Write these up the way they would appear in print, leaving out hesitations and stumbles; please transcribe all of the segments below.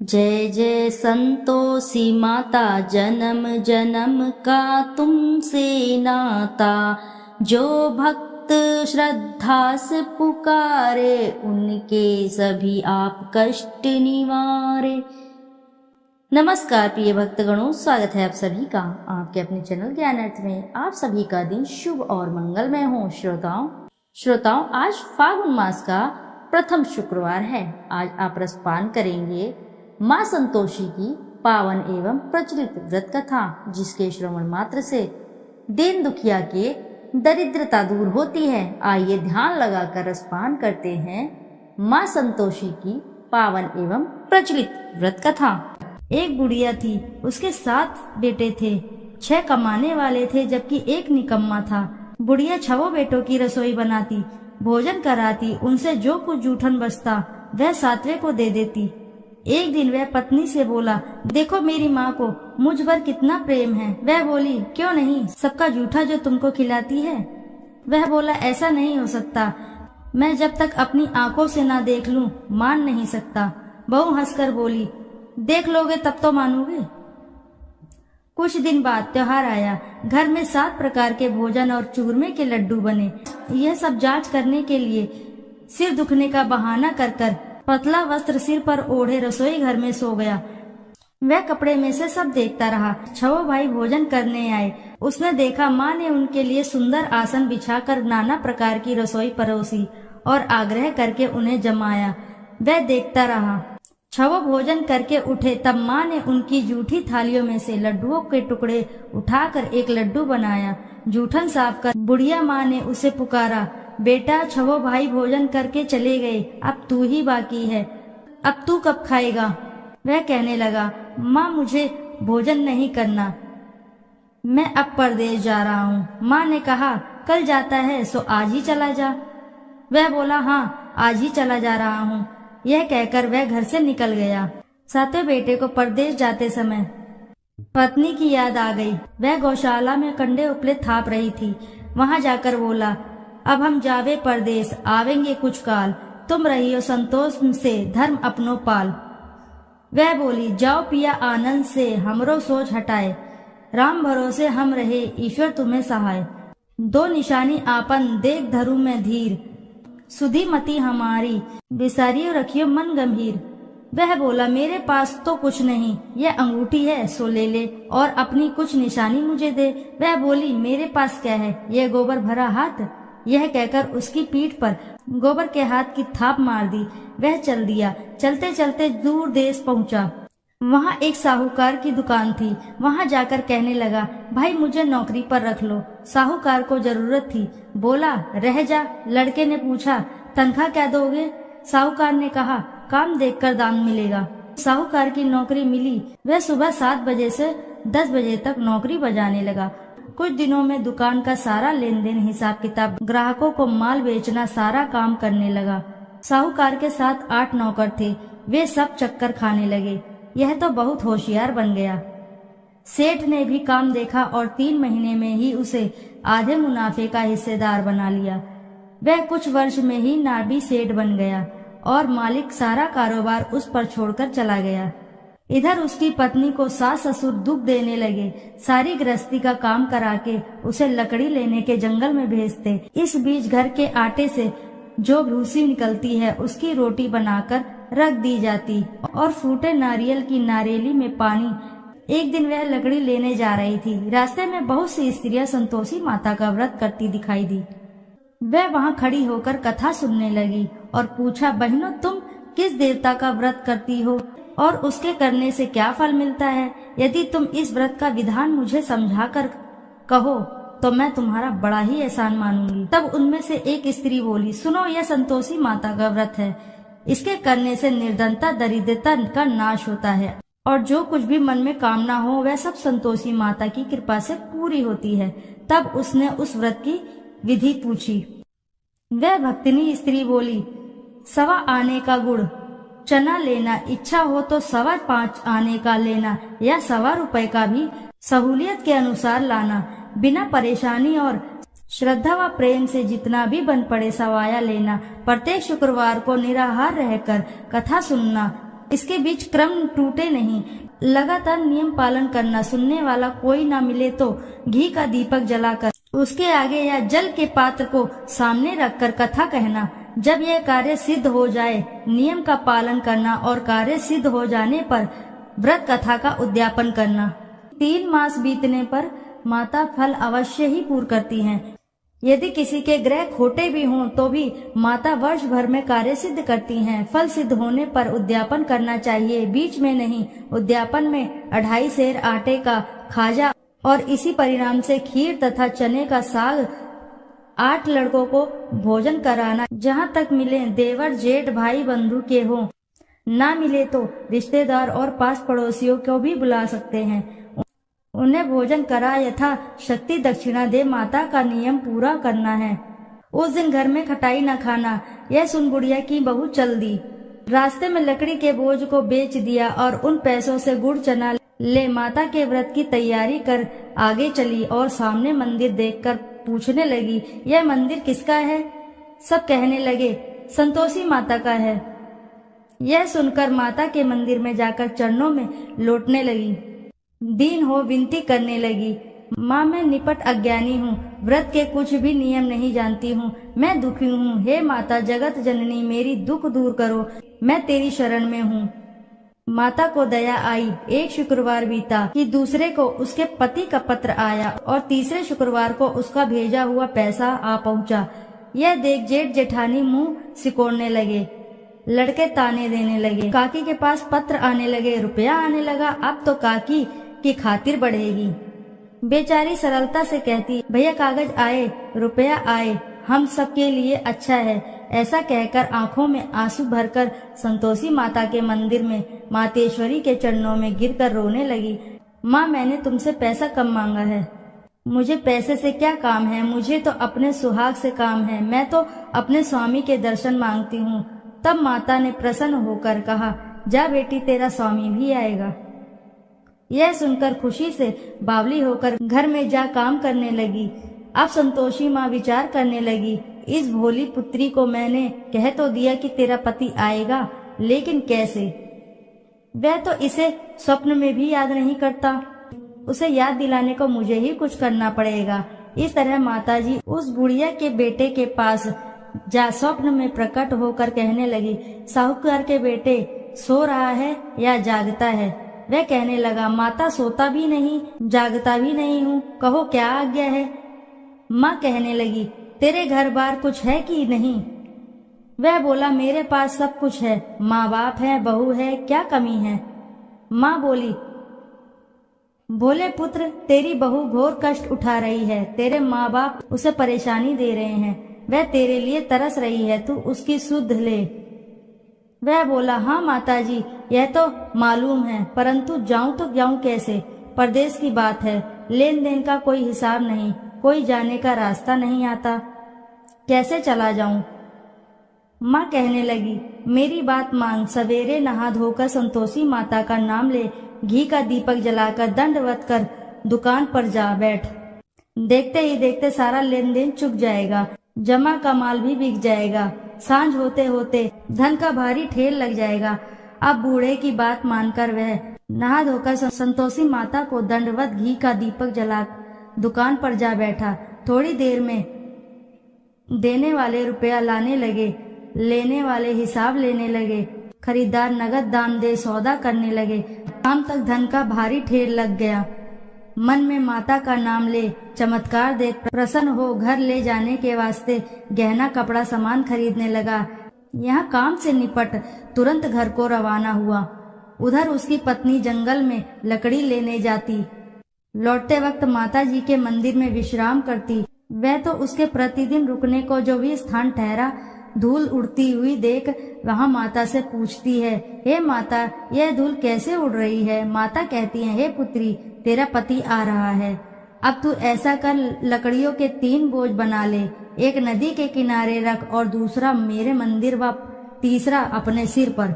जय जय संतोषी माता, जन्म जन्म का तुमसे नाता। जो भक्त श्रद्धा से पुकारे, उनके सभी आप कष्ट निवारे। नमस्कार प्रिय भक्तगणों, स्वागत है आप सभी का आपके अपने चैनल ज्ञानार्थ में। आप सभी का दिन शुभ और मंगलमय हो। श्रोताओं, आज फागुन मास का प्रथम शुक्रवार है। आज आप रसपान करेंगे माँ संतोषी की पावन एवं प्रचलित व्रत कथा, जिसके श्रवण मात्र से दीन दुखिया के दरिद्रता दूर होती है। आइए ध्यान लगाकर रसपान करते हैं माँ संतोषी की पावन एवं प्रचलित व्रत कथा। एक बुढ़िया थी, उसके 7 बेटे थे। 6 कमाने वाले थे जबकि एक निकम्मा था। बुढ़िया 6 बेटों की रसोई बनाती, भोजन कराती, उनसे जो कुछ जूठन बचता वह 7वें को दे देती। एक दिन वह पत्नी से बोला, देखो मेरी माँ को मुझ पर कितना प्रेम है। वह बोली, क्यों नहीं, सबका जूठा जो तुमको खिलाती है। वह बोला, ऐसा नहीं हो सकता, मैं जब तक अपनी आंखों से ना देख लूं मान नहीं सकता। बहू हंसकर बोली, देख लोगे तब तो मानोगे। कुछ दिन बाद त्योहार आया। घर में 7 प्रकार के भोजन और चूरमे के लड्डू बने। यह सब जांच करने के लिए सिर दुखने का बहाना कर पतला वस्त्र सिर पर ओढ़े रसोई घर में सो गया। वह कपड़े में से सब देखता रहा। 6 भाई भोजन करने आए। उसने देखा माँ ने उनके लिए सुंदर आसन बिछाकर नाना प्रकार की रसोई परोसी और आग्रह करके उन्हें जमाया। वह देखता रहा। 6 भोजन करके उठे तब माँ ने उनकी जूठी थालियों में से लड्डुओं के टुकड़े उठाकर एक लड्डू बनाया। जूठन साफ कर बुढ़िया माँ ने उसे पुकारा, बेटा 6 भाई भोजन करके चले गए, अब तू ही बाकी है, अब तू कब खाएगा। वह कहने लगा, माँ मुझे भोजन नहीं करना, मैं अब परदेश जा रहा हूँ। माँ ने कहा, कल जाता है सो आज ही चला जा। वह बोला, हाँ आज ही चला जा रहा हूँ। यह कहकर वह घर से निकल गया। 7वें बेटे को परदेश जाते समय पत्नी की याद आ गई। वह गौशाला में कंडे उपले थाप रही थी। वहां जाकर बोला, अब हम जावे परदेश, आवेंगे कुछ काल, तुम रहियो संतोष से धर्म अपनो पाल। वह बोली, जाओ पिया आनंद से, हमरो सोच हटाए, राम भरोसे हम रहे, ईश्वर तुम्हें सहाय। 2 निशानी आपन देख धरू में धीर, सुधी मती हमारी, बिसारियो रखियो मन गंभीर। वह बोला, मेरे पास तो कुछ नहीं, यह अंगूठी है सो ले ले और अपनी कुछ निशानी मुझे दे। वह बोली, मेरे पास क्या है, यह गोबर भरा हाथ। यह कहकर उसकी पीठ पर गोबर के हाथ की थाप मार दी। वह चल दिया। चलते चलते दूर देश पहुंचा। वहां एक साहूकार की दुकान थी। वहां जाकर कहने लगा, भाई मुझे नौकरी पर रख लो। साहूकार को जरूरत थी। बोला, रह जा। लड़के ने पूछा, तनख्वाह क्या दोगे। साहूकार ने कहा, काम देखकर दाम मिलेगा। साहूकार की नौकरी मिली। वह सुबह 7 बजे से 10 बजे तक नौकरी बजाने लगा। कुछ दिनों में दुकान का सारा लेन देन, हिसाब किताब, ग्राहकों को माल बेचना, सारा काम करने लगा। साहूकार के साथ 8 नौकर थे। वे सब चक्कर खाने लगे। यह तो बहुत होशियार बन गया। सेठ ने भी काम देखा और 3 महीने में ही उसे आधे मुनाफे का हिस्सेदार बना लिया। वह कुछ वर्ष में ही नाबी सेठ बन गया और मालिक सारा कारोबार उस पर छोड़कर चला गया। इधर उसकी पत्नी को सास ससुर दुख देने लगे। सारी गृहस्थी का काम करा के उसे लकड़ी लेने के जंगल में भेजते। इस बीच घर के आटे से जो भूसी निकलती है उसकी रोटी बनाकर रख दी जाती और फूटे नारियल की नारियली में पानी। एक दिन वह लकड़ी लेने जा रही थी। रास्ते में बहुत सी स्त्रियां संतोषी माता का व्रत करती दिखाई दी। वह वहां खड़ी होकर कथा सुनने लगी और पूछा, बहनों तुम किस देवता का व्रत करती हो और उसके करने से क्या फल मिलता है। यदि तुम इस व्रत का विधान मुझे समझा कर कहो तो मैं तुम्हारा बड़ा ही एहसान मानूंगी। तब उनमें से एक स्त्री बोली, सुनो, यह संतोषी माता का व्रत है। इसके करने से निर्धनता दरिद्रता का नाश होता है और जो कुछ भी मन में कामना हो वह सब संतोषी माता की कृपा से पूरी होती है। तब उसने उस व्रत की विधि पूछी। वह भक्तिनी स्त्री बोली, 1.25 आने का गुड़ चना लेना, इच्छा हो तो 5.25 आने का लेना या 1.25 रुपए का भी सहूलियत के अनुसार लाना। बिना परेशानी और श्रद्धा व प्रेम से जितना भी बन पड़े सवाया लेना। प्रत्येक शुक्रवार को निराहार रहकर कथा सुनना। इसके बीच क्रम टूटे नहीं। लगातार नियम पालन करना। सुनने वाला कोई ना मिले तो घी का दीपक जलाकर उसके आगे या जल के पात्र को सामने रखकर कथा कहना। जब यह कार्य सिद्ध हो जाए, नियम का पालन करना और कार्य सिद्ध हो जाने पर व्रत कथा का उद्यापन करना। 3 मास बीतने पर माता फल अवश्य ही पूर्ण करती हैं। यदि किसी के ग्रह खोटे भी हों तो भी माता वर्ष भर में कार्य सिद्ध करती हैं। फल सिद्ध होने पर उद्यापन करना चाहिए, बीच में नहीं। उद्यापन में 2.5 सेर आटे का खाजा और इसी परिणाम से खीर तथा चने का साग 8 लड़कों को भोजन कराना। जहाँ तक मिले देवर जेठ भाई बंधु के हों, ना मिले तो रिश्तेदार और पास पड़ोसियों को भी बुला सकते हैं। उन्हें भोजन करा यथा शक्ति दक्षिणा दे माता का नियम पूरा करना है। उस दिन घर में खटाई न खाना। यह सुन बुढ़िया की बहू चल दी। रास्ते में लकड़ी के बोझ को बेच दिया और उन पैसों से गुड़ चना ले माता के व्रत की तैयारी कर आगे चली और सामने मंदिर देखकर पूछने लगी, यह मंदिर किसका है? सब कहने लगे, संतोषी माता का है। यह सुनकर माता के मंदिर में जाकर चरणों में लौटने लगी। दीन हो विनती करने लगी, माँ मैं निपट अज्ञानी हूँ, व्रत के कुछ भी नियम नहीं जानती हूँ, मैं दुखी हूँ। हे माता जगत जननी मेरी दुख दूर करो, मैं तेरी शरण में हूँ। माता को दया आई। एक शुक्रवार बीता कि दूसरे को उसके पति का पत्र आया और तीसरे शुक्रवार को उसका भेजा हुआ पैसा आ पहुँचा। यह देख जेठ जेठानी मुंह सिकोड़ने लगे, लड़के ताने देने लगे। काकी के पास पत्र आने लगे, रुपया आने लगा। अब तो काकी की खातिर बढ़ेगी। बेचारी सरलता से कहती, भैया कागज आए, रुपया आए, हम सबके लिए अच्छा है। ऐसा कहकर आंखों में आंसू भरकर संतोषी माता के मंदिर में मातेश्वरी के चरणों में गिरकर रोने लगी। माँ मैंने तुमसे पैसा कम मांगा है, मुझे पैसे से क्या काम है, मुझे तो अपने सुहाग से काम है, मैं तो अपने स्वामी के दर्शन मांगती हूँ। तब माता ने प्रसन्न होकर कहा, जा बेटी तेरा स्वामी भी आएगा। यह सुनकर खुशी से बावली होकर घर में जा काम करने लगी। अब संतोषी माँ विचार करने लगी, इस भोली पुत्री को मैंने कह तो दिया कि तेरा पति आएगा, लेकिन कैसे? वह तो इसे स्वप्न में भी याद नहीं करता, उसे याद दिलाने को मुझे ही कुछ करना पड़ेगा। इस तरह माताजी उस बुढ़िया के बेटे के पास जा स्वप्न में प्रकट होकर कहने लगी, साहूकार के बेटे सो रहा है या जागता है? वह कहने लगा, माता सोता भी नहीं जागता भी नहीं हूँ, कहो क्या आज्ञा है? माँ कहने लगी, तेरे घर बार कुछ है कि नहीं? वह बोला, मेरे पास सब कुछ है, माँ बाप है, बहू है, क्या कमी है? माँ बोली, भोले पुत्र तेरी बहू घोर कष्ट उठा रही है, तेरे माँ बाप उसे परेशानी दे रहे हैं, वह तेरे लिए तरस रही है, तू उसकी सुध ले। वह बोला, हाँ माताजी यह तो मालूम है, परंतु जाऊं तो जाऊं कैसे? परदेश की बात है, लेन देन का कोई हिसाब नहीं, कोई जाने का रास्ता नहीं आता, कैसे चला जाऊं? माँ कहने लगी, मेरी बात मान, सवेरे नहा धोकर संतोषी माता का नाम ले, घी का दीपक जलाकर दंडवत कर दुकान पर जा बैठ। देखते ही देखते सारा लेन देन चुक जाएगा, जमा का माल भी बिक जाएगा, सांझ होते होते धन का भारी ठेल लग जाएगा। अब बूढ़े की बात मानकर वह नहा धोकर संतोषी माता को दंडवत घी का दीपक जला दुकान पर जा बैठा। थोड़ी देर में देने वाले रुपया लाने लगे, लेने वाले हिसाब लेने लगे, खरीदार नगद दाम दे सौदा करने लगे। शाम तक धन का भारी ठेल लग गया। मन में माता का नाम ले, चमत्कार देख प्रसन्न हो घर ले जाने के वास्ते गहना कपड़ा सामान खरीदने लगा। यहाँ काम से निपट तुरंत घर को रवाना हुआ। उधर उसकी पत्नी जंगल में लकड़ी लेने जाती, लौटते वक्त माता जी के मंदिर में विश्राम करती। वह तो उसके प्रतिदिन रुकने को जो भी स्थान ठहरा, धूल उड़ती हुई देख वहाँ माता से पूछती है, हे माता यह धूल कैसे उड़ रही है? माता कहती है, हे पुत्री तेरा पति आ रहा है, अब तू ऐसा कर लकड़ियों के 3 बोझ बना ले, एक नदी के किनारे रख और दूसरा मेरे मंदिर व तीसरा अपने सिर पर।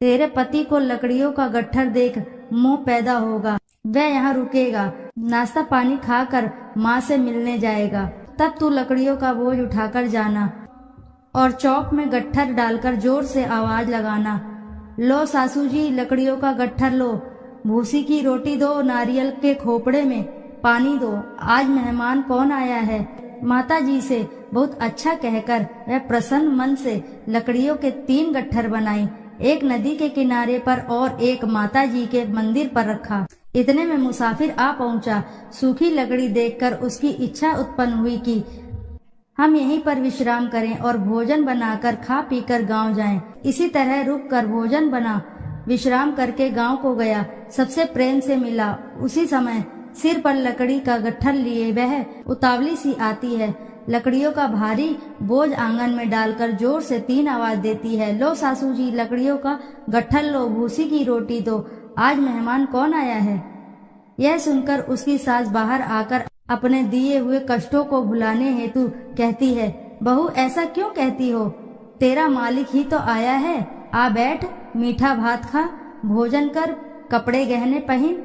तेरे पति को लकड़ियों का गट्ठर देख मोह पैदा होगा, वह यहाँ रुकेगा, नाश्ता पानी खाकर माँ से मिलने जाएगा। तब तू लकड़ियों का बोझ उठाकर जाना और चौक में गट्ठर डालकर जोर से आवाज लगाना, लो सासू जी लकड़ियों का गट्ठर लो, भूसी की रोटी दो, नारियल के खोपड़े में पानी दो, आज मेहमान कौन आया है। माता जी से बहुत अच्छा कहकर वह प्रसन्न मन से लकड़ियों के 3 गट्ठर बनाई, एक नदी के किनारे पर और एक माता जी के मंदिर पर रखा। इतने में मुसाफिर आ पहुंचा। सूखी लकड़ी देखकर उसकी इच्छा उत्पन्न हुई कि हम यहीं पर विश्राम करें और भोजन बनाकर खा पीकर गांव जाएं। इसी तरह रुक कर भोजन बना विश्राम करके गांव को गया। सबसे प्रेम से मिला। उसी समय सिर पर लकड़ी का गट्ठर लिए वह उतावली सी आती है। लकड़ियों का भारी बोझ आंगन में डालकर जोर से 3 आवाज देती है, लो सासू जी लकड़ियों का गट्ठर लो, भूसी की रोटी दो, आज मेहमान कौन आया है। यह सुनकर उसकी सास बाहर आकर अपने दिए हुए कष्टों को भुलाने हेतु कहती है, बहू ऐसा क्यों कहती हो, तेरा मालिक ही तो आया है, आ बैठ, मीठा भात खा, भोजन कर, कपड़े गहने पहन।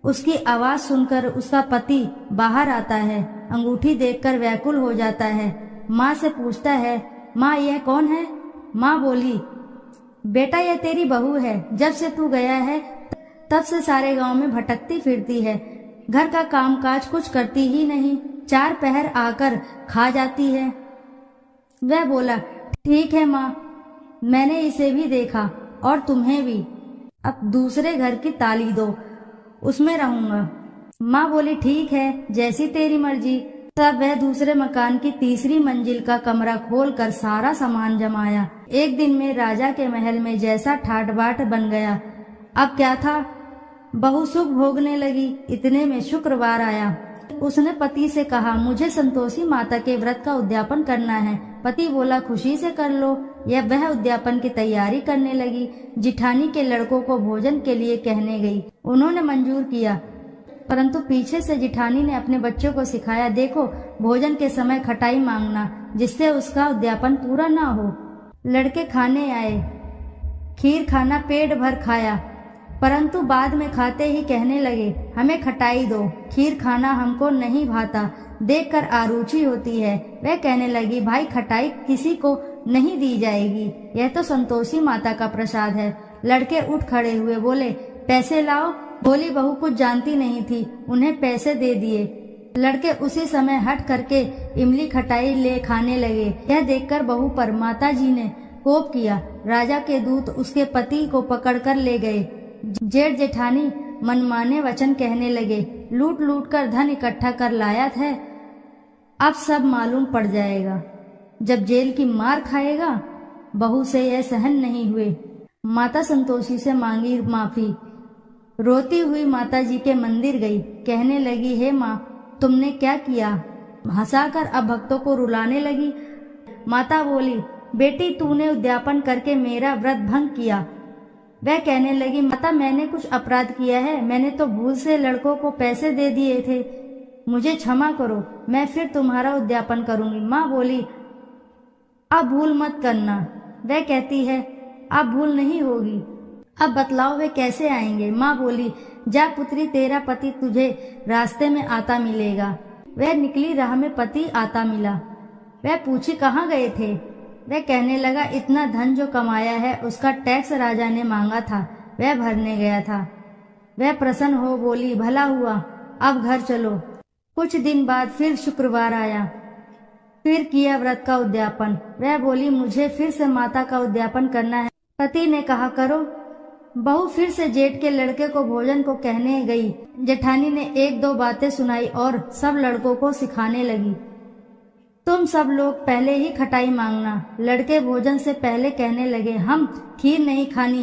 उसकी आवाज सुनकर उसका पति बाहर आता है। अंगूठी देखकर व्याकुल हो जाता है। माँ से पूछता है, माँ यह कौन है। माँ बोली, बेटा यह तेरी बहू है, जब से तू गया है तब से सारे गांव में भटकती फिरती है, घर का कामकाज कुछ करती ही नहीं, 4 पहर आकर खा जाती है। वह बोला, ठीक है माँ, मैंने इसे भी देखा और तुम्हें भी, अब दूसरे घर की ताली दो, उसमें रहूंगा। माँ बोली, ठीक है, जैसी तेरी मर्जी। तब वह दूसरे मकान की 3री मंजिल का कमरा खोलकर सारा सामान जमाया। एक दिन में राजा के महल में जैसा ठाट बाट बन गया। अब क्या था, बहू सुख भोगने लगी। इतने में शुक्रवार आया। उसने पति से कहा, मुझे संतोषी माता के व्रत का उद्यापन करना है। पति बोला, खुशी से कर लो। यह वह उद्यापन की तैयारी करने लगी। जिठानी के लड़कों को भोजन के लिए कहने गई। उन्होंने मंजूर किया, परंतु पीछे से जिठानी ने अपने बच्चों को सिखाया, देखो भोजन के समय खटाई मांगना, जिससे उसका उद्यापन पूरा ना हो। लड़के खाने आए, खीर खाना पेट भर खाया, परंतु बाद में खाते ही कहने लगे, हमें खटाई दो, खीर खाना हमको नहीं भाता, देखकर आरुचि होती है। वह कहने लगी, भाई खटाई किसी को नहीं दी जाएगी, यह तो संतोषी माता का प्रसाद है। लड़के उठ खड़े हुए, बोले, पैसे लाओ। बोली बहू कुछ जानती नहीं थी, उन्हें पैसे दे दिए। लड़के उसी समय हट करके इमली खटाई ले खाने लगे। यह देखकर बहू पर माता जी ने कोप किया। राजा के दूत उसके पति को पकड़कर ले गए। जेठ जेठानी मनमाने वचन कहने लगे, लूट लूट कर धन इकट्ठा कर लाया है, अब सब मालूम पड़ जाएगा, जब जेल की मार खाएगा। बहू से यह सहन नहीं हुए। माता संतोषी से मांगी माफी। रोती हुई माता जी के मंदिर गई। कहने लगी, हे माँ, तुमने क्या किया। हंसाकर अब भक्तों को रुलाने लगी। माता बोली, बेटी तूने उद्यापन करके मेरा व्रत भंग किया। वह कहने लगी, माता मैंने कुछ अपराध किया है, मैंने तो भूल से लड़कों को पैसे दे दिए थे, मुझे क्षमा करो, मैं फिर तुम्हारा उद्यापन करूंगी। माँ बोली, अब भूल मत करना। वह कहती है, अब भूल नहीं होगी। अब बतलाओ वे कैसे आएंगे। माँ बोली, जा पुत्री, तेरा पति तुझे रास्ते में आता मिलेगा। वह निकली, राह में पति आता मिला। वह पूछी, कहाँ गए थे। वह कहने लगा, इतना धन जो कमाया है उसका टैक्स राजा ने मांगा था, वह भरने गया था। वह प्रसन्न हो बोली, भला हुआ, अब घर चलो। कुछ दिन बाद फिर शुक्रवार आया। फिर किया व्रत का उद्यापन। वह बोली, मुझे फिर से माता का उद्यापन करना है। पति ने कहा, करो। बहू फिर से जेठ के लड़के को भोजन को कहने गई। जेठानी ने 1-2 बातें सुनाई और सब लड़कों को सिखाने लगी, तुम सब लोग पहले ही खटाई मांगना। लड़के भोजन से पहले कहने लगे, हम खीर नहीं खानी,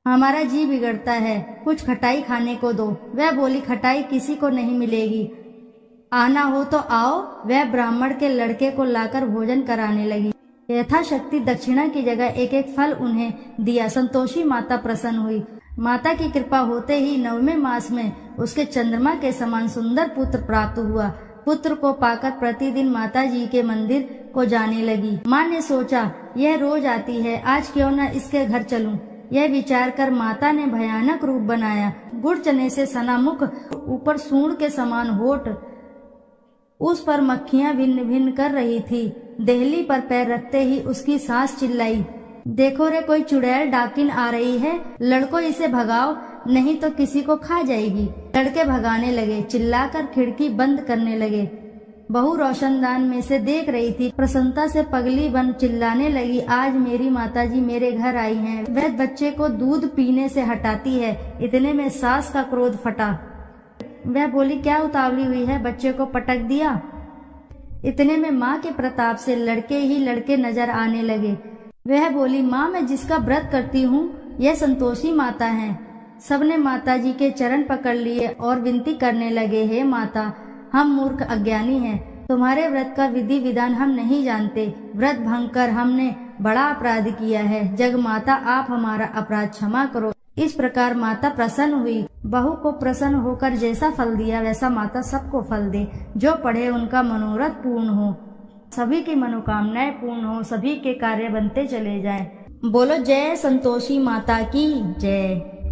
हमारा जी बिगड़ता है, कुछ खटाई खाने को दो। वह बोली, खटाई किसी को नहीं मिलेगी, आना हो तो आओ। वह ब्राह्मण के लड़के को लाकर भोजन कराने लगी। यथाशक्ति दक्षिणा की जगह एक एक फल उन्हें दिया। संतोषी माता प्रसन्न हुई। माता की कृपा होते ही 9वें मास में उसके चंद्रमा के समान सुंदर पुत्र प्राप्त हुआ। पुत्र को पाकर प्रतिदिन माता जी के मंदिर को जाने लगी। माँ ने सोचा, यह रोज आती है, आज क्यों न इसके घर चलूं। यह विचार कर माता ने भयानक रूप बनाया। गुड़ चने से सना मुख, ऊपर सूंड के समान होठ, उस पर मक्खियां भिन्न भिन्न कर रही थी। देहली पर पैर रखते ही उसकी सांस चिल्लाई। देखो रे कोई चुड़ैल डाकिन आ रही है, लड़को इसे भगाओ नहीं तो किसी को खा जाएगी। लड़के भगाने लगे, चिल्लाकर खिड़की बंद करने लगे। बहू रोशनदान में से देख रही थी। प्रसन्नता से पगली बन चिल्लाने लगी, आज मेरी माताजी मेरे घर आई हैं। वह बच्चे को दूध पीने से हटाती है। इतने में सास का क्रोध फटा। वह बोली, क्या उतावली हुई है, बच्चे को पटक दिया। इतने में माँ के प्रताप से लड़के ही लड़के नजर आने लगे। वह बोली, माँ मैं जिसका व्रत करती हूँ यह संतोषी माता हैं। सबने माताजी के चरण पकड़ लिए और विनती करने लगे, हे माता हम मूर्ख अज्ञानी हैं, तुम्हारे व्रत का विधि विधान हम नहीं जानते। व्रत भंग कर हमने बड़ा अपराध किया है। जग माता आप हमारा अपराध क्षमा करो। इस प्रकार माता प्रसन्न हुई। बहू को प्रसन्न होकर जैसा फल दिया वैसा माता सबको फल दे। जो पढ़े उनका मनोरथ पूर्ण हो, सभी की मनोकामनाएं पूर्ण हो, सभी के कार्य बनते चले जाएं। बोलो जय संतोषी माता की जय।